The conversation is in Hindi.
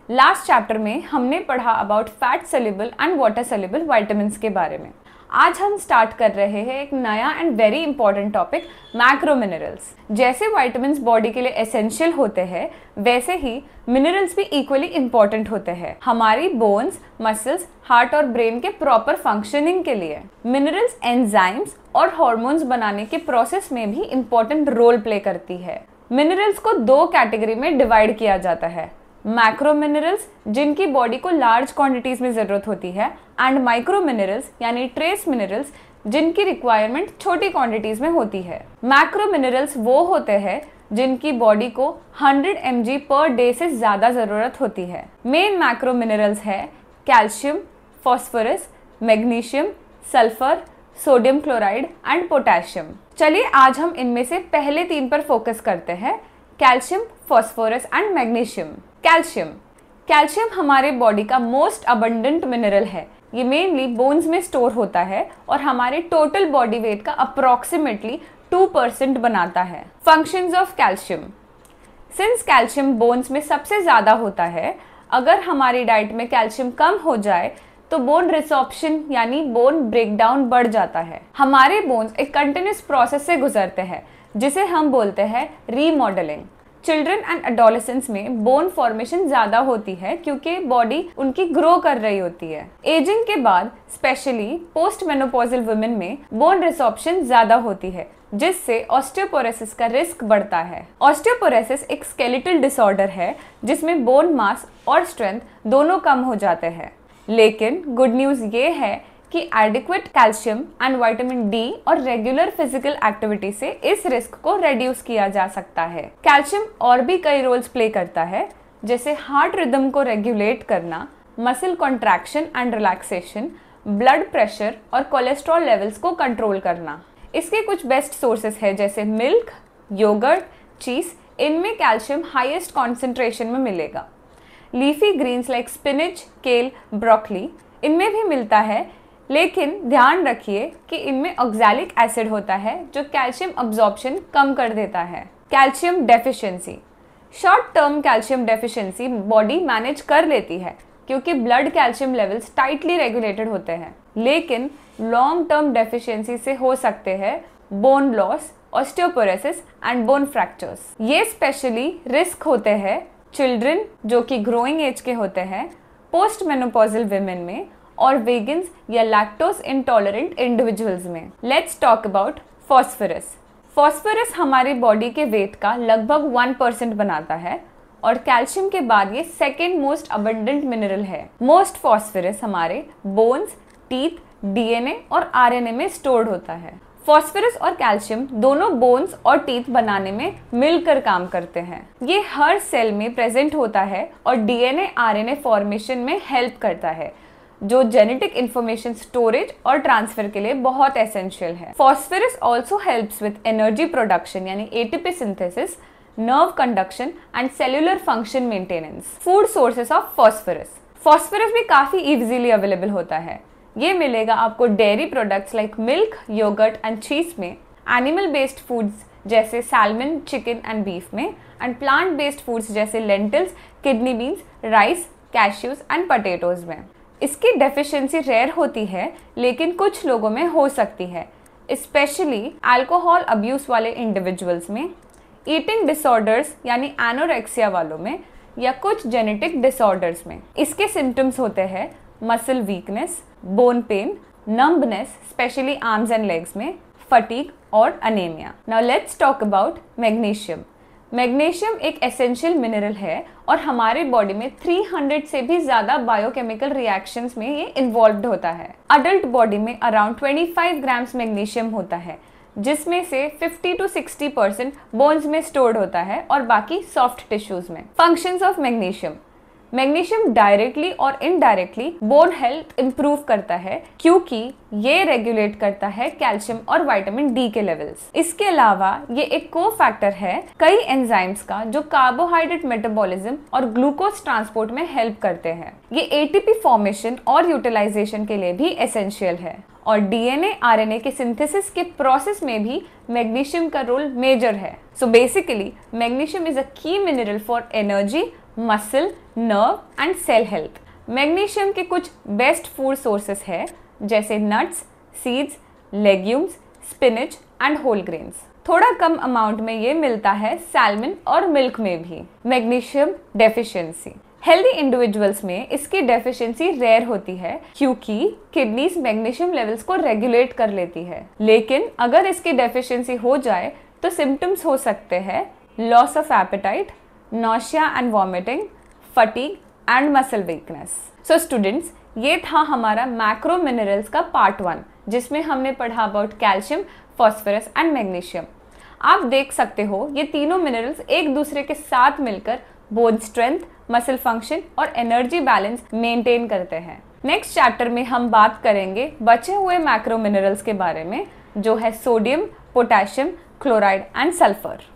लास्ट चैप्टर में हमने पढ़ा about fat soluble and water soluble vitamins के बारे में। आज हम स्टार्ट कर रहे हैं एक नया and very important topic, macro minerals. जैसे विटामिन्स बॉडी के लिए एसेंशियल होते हैं, वैसे ही मिनरल्स भी इक्वली इंपॉर्टेंट होते हैं हमारी बोन्स, मसल्स, हार्ट और ब्रेन के प्रॉपर फंक्शनिंग के लिए। मिनरल्स एंजाइम्स और हार्मोन्स बनाने के प्रोसेस में भी इंपॉर्टेंट रोल प्ले करती है। मिनरल्स को दो कैटेगरी में डिवाइड किया जाता है, मैक्रो मिनरल्स जिनकी बॉडी को लार्ज क्वांटिटीज में जरूरत होती है, एंड माइक्रो मिनरल्स यानी ट्रेस मिनरल्स जिनकी रिक्वायरमेंट छोटी क्वांटिटीज में होती है। मैक्रो मिनरल्स वो होते हैं जिनकी बॉडी को 100 mg पर डे से ज्यादा जरूरत होती है। मेन मैक्रो मिनरल्स है calcium, phosphorus, magnesium, sulphur, sodium chloride and potassium. चलिए आज हम इनमें से पहले 3 पर फोकस करते हैं, calcium, phosphorus and magnesium. Calcium हमारे बॉडी का मोस्ट अबंडेंट मिनरल है। ये मेनली बोन्स में स्टोर होता है और हमारे टोटल बॉडी वेट का अप्रोक्सीमेटली 2% बनाता है। Functions of calcium, since calcium bones में सबसे ज्यादा होता है, अगर हमारी डाइट में कैल्शियम कम हो जाए तो बोन रिसॉर्प्शन यानी बोन ब्रेकडाउन बढ़ जाता है। हमारे बोन्स एक कंटिन्यूस प्रोसेस से गुजरते हैं जिसे हम बोलते हैं रीमॉडलिंग। चिल्ड्रन एंड एडोलेसेंस में बोन फॉर्मेशन ज्यादा होती है क्योंकि बॉडी उनकी ग्रो कर रही होती है। एजिंग के बाद स्पेशली पोस्ट मेनोपॉजल वुमेन में बोन रिसॉर्प्शन ज्यादा होती है जिससे ऑस्टियोपोरोसिस का रिस्क बढ़ता है। ऑस्टियोपोरोसिस एक स्केलेटल डिसऑर्डर है जिसमें बोन मास और स्ट्रेंथ दोनों कम हो जाते हैं। लेकिन गुड न्यूज ये है कि adequate calcium and vitamin D और रेगुलर फिजिकल एक्टिविटी से इस रिस्क को रिड्यूस किया जा सकता है। कैल्शियम और भी कई रोल्स प्ले करता है, जैसे हार्ट रिदम को रेगुलेट करना, muscle contraction and relaxation, blood pressure और कोलेस्ट्रॉल लेवल्स को कंट्रोल करना। इसके कुछ बेस्ट सोर्सेस है जैसे मिल्क, योगर्ट, चीज, इनमें कैल्शियम हाईएस्ट कॉन्सेंट्रेशन में मिलेगा। लीफी ग्रीन्स लाइक स्पिनच, केल, ब्रोकली, इनमें भी मिलता है, लेकिन ध्यान रखिए कि इनमें ऑक्सैलिक एसिड होता है जो कैल्शियम अब्जॉर्प्शन कम कर देता है। Calcium deficiency, short term calcium deficiency body manage कर लेती है क्योंकि blood calcium levels tightly regulated होते हैं, लेकिन लॉन्ग टर्म डेफिशिएंसी से हो सकते हैं bone loss, osteoporosis and bone fractures. ये स्पेशली रिस्क होते हैं चिल्ड्रन जो कि ग्रोइंग एज के होते हैं, पोस्ट मेनोपॉजल वुमेन में और वेगन्स या लैक्टोज इंटॉलरेंट इंडिविजुअल्स में। Let's talk about phosphorus. Phosphorus हमारी बॉडी के वेट का लगभग 1% बनाता है और कैल्शियम के बाद ये सेकेंड मोस्ट अबंडेंट मिनरल है। मोस्ट फास्फोरस हमारे बोन्स, टीथ, डीएनए और आरएनए में स्टोर्ड होता है। फास्फोरस और कैल्शियम दोनों बोन्स और टीथ बनाने में मिलकर काम करते हैं। ये हर सेल में प्रेजेंट होता है और डीएनए आरएनए फॉर्मेशन में हेल्प करता है, जो जेनेटिक इंफॉर्मेशन स्टोरेज और ट्रांसफर के लिए बहुत एसेंशियल है। Phosphorus also helps with energy production यानी ATP synthesis, nerve conduction and cellular function maintenance. Food sources of phosphorus, phosphorus भी काफी इजीली अवेलेबल होता है। ये मिलेगा आपको dairy products like milk, yogurt and cheese में, एनिमल बेस्ड फूड्स जैसे सैल्मन, चिकन एंड बीफ में, एंड प्लांट बेस्ड फूड्स जैसे lentils, kidney beans, rice, cashews and potatoes में। इसकी डेफिशिएंसी रेयर होती है लेकिन कुछ लोगों में हो सकती है, स्पेशली अल्कोहल अब्यूज वाले इंडिविजुअल्स में, ईटिंग डिसऑर्डर्स यानी एनोरेक्सिया वालों में या कुछ जेनेटिक डिसऑर्डर्स में। इसके सिम्टम्स होते हैं muscle weakness, bone pen, numbness specially arms and legs में, फटीग और anaemia. Now let's talk about magnesium. Magnesium एक एसेंशियल मिनरल है और हमारे बॉडी में 300 से भी ज्यादा बायोकेमिकल रिएक्शंस में ये इन्वॉल्व्ड होता है। अडल्ट बॉडी में अराउंड 25 ग्राम्स मैग्नीशियम होता है, जिसमें से 50 to 60% बोन्स में स्टोर्ड होता है और बाकी सॉफ्ट टिश्यूज में। Functions of magnesium, magnesium directly और इनडायरेक्टली बोन हेल्थ इंप्रूव करता है क्योंकि ये रेगुलेट करता है कैल्शियम और विटामिन डी के लेवल्स। इसके अलावा ये एक को फैक्टर है कई एंजाइम्स का जो कार्बोहाइड्रेट मेटाबॉलिज्म और ग्लूकोज ट्रांसपोर्ट में हेल्प करते हैं। ये एटीपी फॉर्मेशन और यूटिलाइजेशन के लिए भी एसेंशियल है और डीएनए आरएनए के सिंथेसिस के प्रोसेस में भी मैग्नीशियम का रोल मेजर है। So basically magnesium is a key mineral for energy, muscle, nerve and cell health. Magnesium के कुछ बेस्ट फूड सोर्सेस है जैसे nuts, seeds, legumes, spinach and whole grains. थोड़ा कम अमाउंट में ये मिलता है सैल्मन और मिल्क में भी। मैग्नीशियम डेफिशिएंसी, हेल्दी इंडिविजुअल्स में इसकी डेफिशिएंसी रेयर होती है क्योंकि किडनीज मैग्नीशियम लेवल्स को रेगुलेट कर लेती है। लेकिन अगर इसकी डेफिशिएंसी हो जाए तो सिम्टम्स हो सकते हैं loss of appetite, nausea and vomiting, fatigue and muscle weakness. So students, ये था हमारा मैक्रो मिनरल्स का पार्ट 1 जिसमें हमने पढ़ा about calcium, phosphorus and magnesium. आप देख सकते हो ये तीनों मिनरल्स एक दूसरे के साथ मिलकर बोन स्ट्रेंथ, मसल फंक्शन और एनर्जी बैलेंस मेंटेन करते हैं। नेक्स्ट चैप्टर में हम बात करेंगे बचे हुए मैक्रो मिनरल्स के बारे में जो है sodium, potassium, chloride and sulphur.